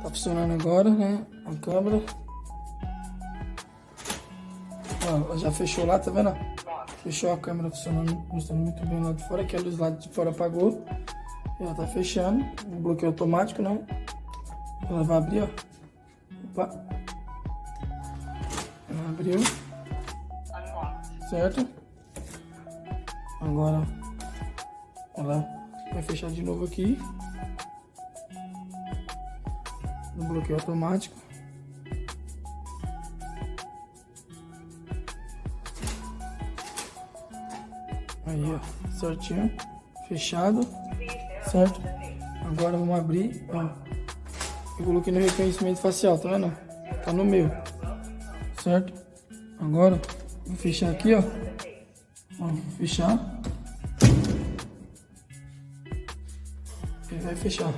Tá funcionando agora, né? A câmera. Ó, já fechou lá, tá vendo? Fechou a câmera funcionando, mostrando muito bem lá de fora. Aqui a luz lá de fora apagou. Ela tá fechando. Um bloqueio automático, né? Ela vai abrir, ó. Opa. Ela abriu. Certo? Agora ela vai fechar de novo aqui. No bloqueio automático. Aí, ó, certinho, fechado, certo? Agora vamos abrir, ó. Eu coloquei no reconhecimento facial, tá vendo? Tá no meu, certo? Agora, vou fechar aqui, ó. Ó, vou fechar. Ele vai fechar.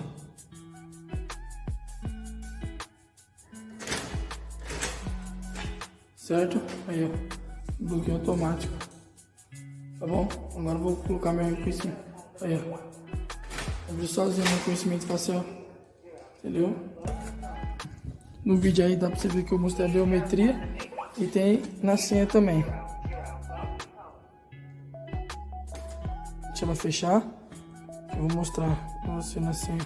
Certo? Aí, ó, bloqueio automático. Tá bom? Agora eu vou colocar meu reconhecimento. Aí, ó. Abriu sozinho o reconhecimento facial. Entendeu? No vídeo aí dá pra você ver que eu mostrei a biometria. E tem na senha também. Deixa ela fechar. Eu vou mostrar pra você na senha.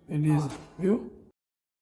Beleza, viu?